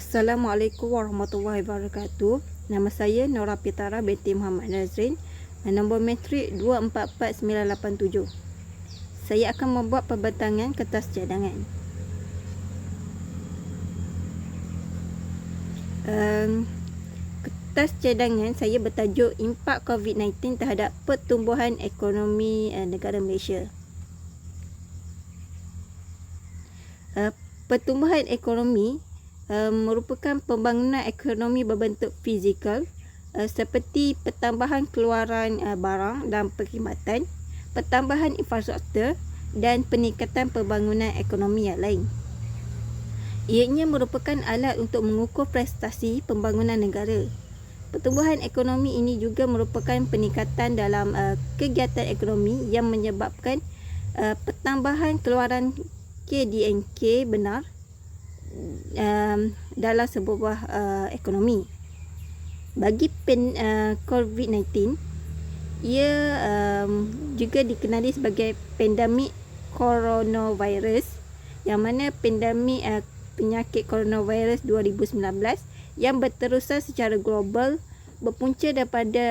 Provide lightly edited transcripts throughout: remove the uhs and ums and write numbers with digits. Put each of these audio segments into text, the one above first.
Assalamualaikum warahmatullahi wabarakatuh. Nama saya Nora Pitara binti Muhammad Nazrin. Nombor metrik 244987. Saya akan membuat pembentangan kertas cadangan. Kertas cadangan saya bertajuk Impak COVID-19 terhadap pertumbuhan ekonomi negara Malaysia. Pertumbuhan ekonomi merupakan pembangunan ekonomi berbentuk fizikal seperti pertambahan keluaran barang dan perkhidmatan, pertambahan infrastruktur dan peningkatan pembangunan ekonomi yang lain. Ianya merupakan alat untuk mengukur prestasi pembangunan negara. Pertumbuhan ekonomi ini juga merupakan peningkatan dalam kegiatan ekonomi yang menyebabkan pertambahan keluaran KDNK benar dalam sebuah ekonomi. Bagi COVID-19, ia juga dikenali sebagai pandemik coronavirus, yang mana pandemik penyakit coronavirus 2019 yang berterusan secara global berpunca daripada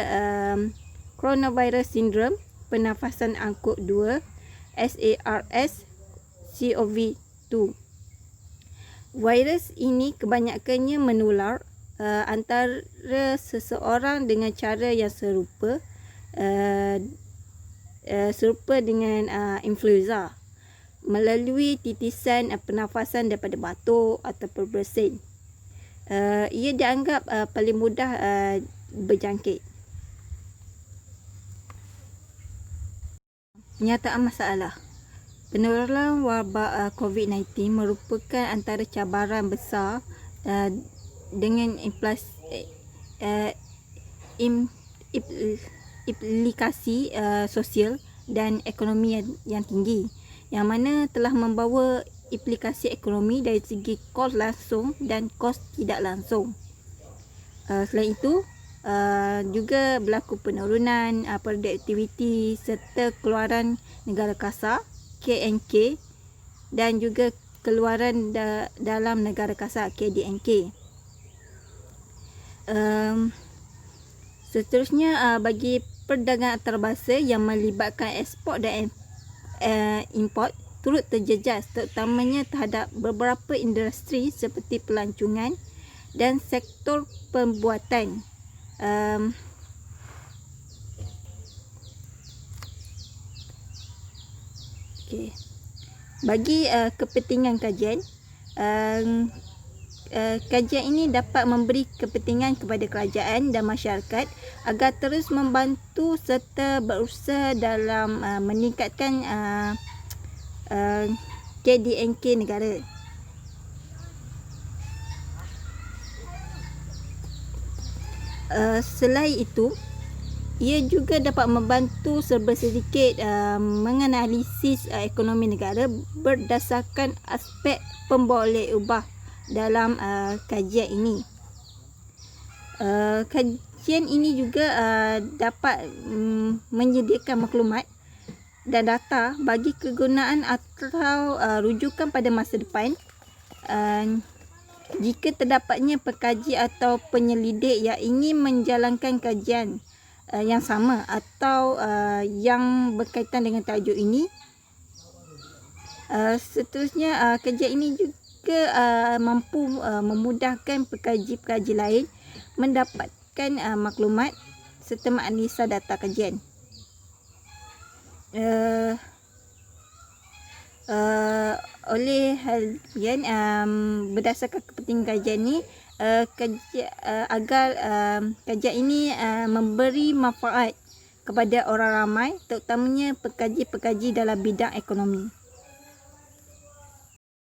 coronavirus syndrome pernafasan angkut 2 SARS-CoV-2. Virus ini kebanyakannya menular antara seseorang dengan cara yang serupa dengan influenza melalui titisan pernafasan daripada batuk atau bersin. Ia dianggap paling mudah berjangkit. Penyataan masalah. Penularan wabak COVID-19 merupakan antara cabaran besar dengan implikasi sosial dan ekonomi yang tinggi, yang mana telah membawa implikasi ekonomi dari segi kos langsung dan kos tidak langsung. Selain itu, juga berlaku penurunan produktiviti serta keluaran negara kasar KNK dan juga keluaran dalam negara kasar KDNK. Seterusnya, bagi perdagangan antarabangsa yang melibatkan ekspor dan import turut terjejas, terutamanya terhadap beberapa industri seperti pelancongan dan sektor pembuatan. Bagi kepentingan kajian, kajian ini dapat memberi kepentingan kepada kerajaan dan masyarakat agar terus membantu serta berusaha dalam meningkatkan KDNK negara. Selain itu, ia juga dapat membantu serba sedikit menganalisis ekonomi negara berdasarkan aspek pemboleh ubah dalam kajian ini. Kajian ini juga dapat menyediakan maklumat dan data bagi kegunaan atau rujukan pada masa depan jika terdapatnya pekaji atau penyelidik yang ingin menjalankan kajian yang sama atau yang berkaitan dengan tajuk ini. Seterusnya, kajian ini juga mampu memudahkan pekaji-pekaji lain mendapatkan maklumat serta menganalisa data kajian. Oleh hal demikian, berdasarkan kepentingan kajian ini, agar kajian ini memberi manfaat kepada orang ramai, terutamanya pekaji-pekaji dalam bidang ekonomi.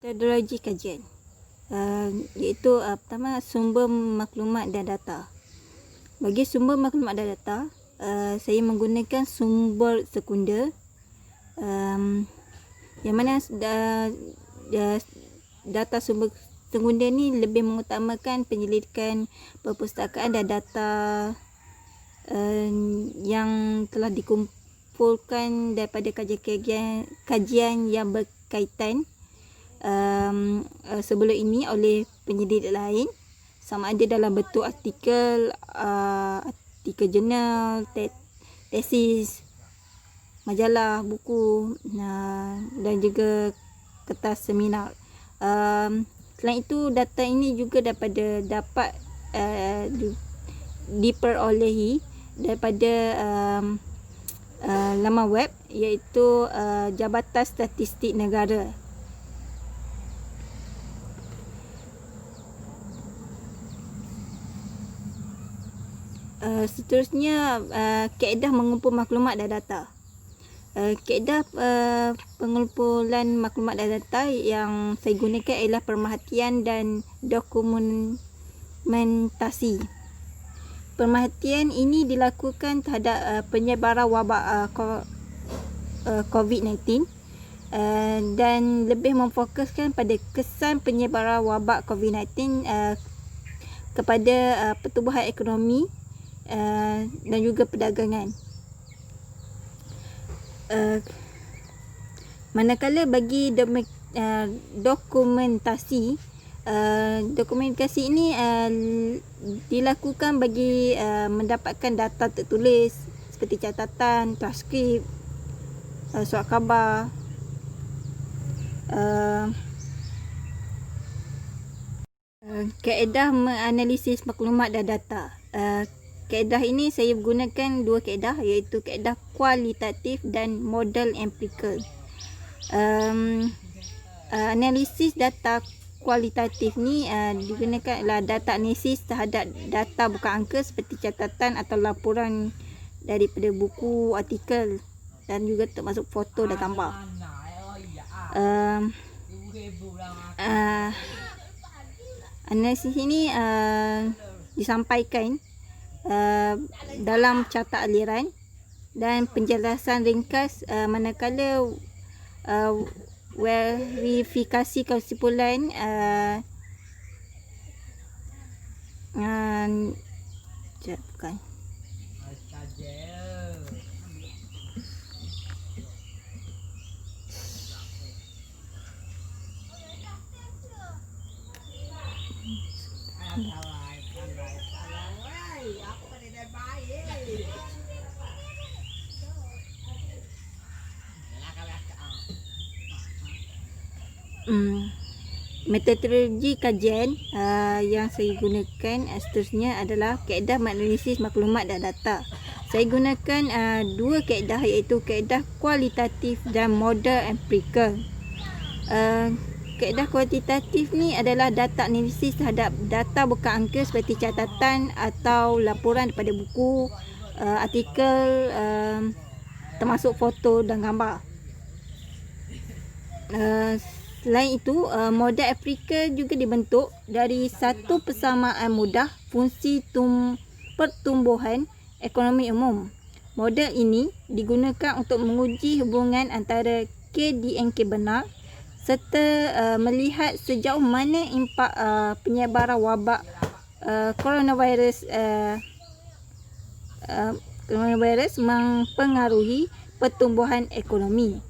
Metodologi kajian, iaitu pertama, sumber maklumat dan data. Bagi sumber maklumat dan data, saya menggunakan sumber sekunder, yang mana data sumber sekunder ni lebih mengutamakan penyelidikan perpustakaan dan data yang telah dikumpulkan daripada kajian yang berkaitan sebelum ini oleh penyelidik lain, sama ada dalam bentuk artikel jurnal, tesis, majalah, buku dan juga kertas seminar. Selain itu, data ini juga dapat diperolehi daripada laman web, iaitu Jabatan Statistik Negara. Seterusnya, kaedah mengumpul maklumat dan data. Kaedah pengumpulan maklumat dan data yang saya gunakan ialah pemerhatian dan dokumentasi. Pemerhatian ini dilakukan terhadap penyebaran wabak COVID-19 dan lebih memfokuskan pada kesan penyebaran wabak COVID-19 kepada pertumbuhan ekonomi dan juga perdagangan. Manakala bagi dokumentasi ini dilakukan bagi mendapatkan data tertulis seperti catatan, transkrip, surat khabar, kaedah menganalisis maklumat dan data. Kaedah ini saya gunakan dua kaedah, iaitu kaedah kualitatif dan model empirical. Analisis data kualitatif ni digunakan adalah data analisis terhadap data bukan angka seperti catatan atau laporan daripada buku, artikel dan juga termasuk foto dan gambar. Analisis ini disampaikan dalam carta aliran dan penjelasan ringkas, manakala verifikasi kesimpulan bukan metodologi kajian yang saya gunakan seterusnya adalah kaedah menganalisis maklumat dan data. Saya gunakan dua kaedah, iaitu kaedah kualitatif dan model empirical. Kaedah kualitatif ni adalah data analisis terhadap data bukan angka seperti catatan atau laporan daripada buku, artikel, termasuk foto dan gambar. Selain itu, model empirical juga dibentuk dari satu persamaan mudah fungsi pertumbuhan ekonomi umum. Model ini digunakan untuk menguji hubungan antara K dan K benar serta melihat sejauh mana impak penyebaran wabak coronavirus mempengaruhi pertumbuhan ekonomi.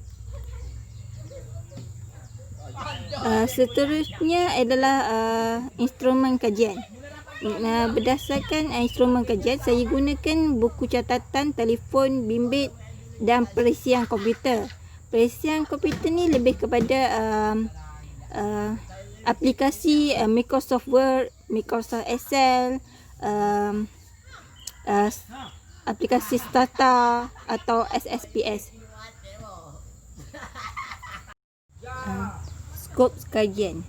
Seterusnya adalah instrumen kajian. Berdasarkan instrumen kajian, saya gunakan buku catatan, telefon bimbit dan perisian komputer. Perisian komputer ni lebih kepada aplikasi Microsoft Word, Microsoft Excel, aplikasi Stata atau SSPS. Skop kajian.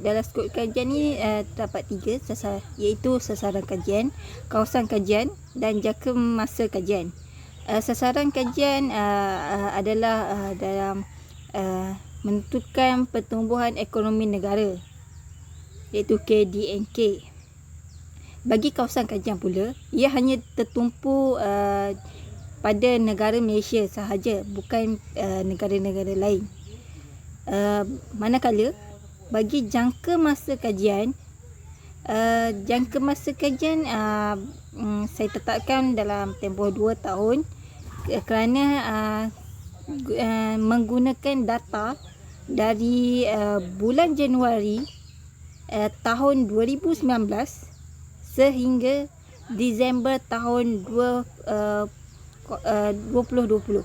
Dalam skop kajian ni terdapat tiga, iaitu sasaran kajian, kawasan kajian dan jangka masa kajian. Sasaran kajian adalah dalam menentukan pertumbuhan ekonomi negara, iaitu KDNK. Bagi kawasan kajian pula, ia hanya tertumpu pada negara Malaysia sahaja, bukan negara-negara lain. Manakala bagi jangka masa kajian, saya tetapkan dalam tempoh 2 tahun kerana menggunakan data dari bulan Januari tahun 2019 sehingga Disember tahun 2020.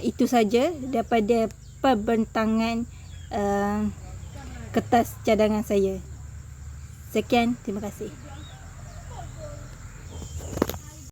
Itu saja daripada perbentangan kertas cadangan saya. Sekian, terima kasih.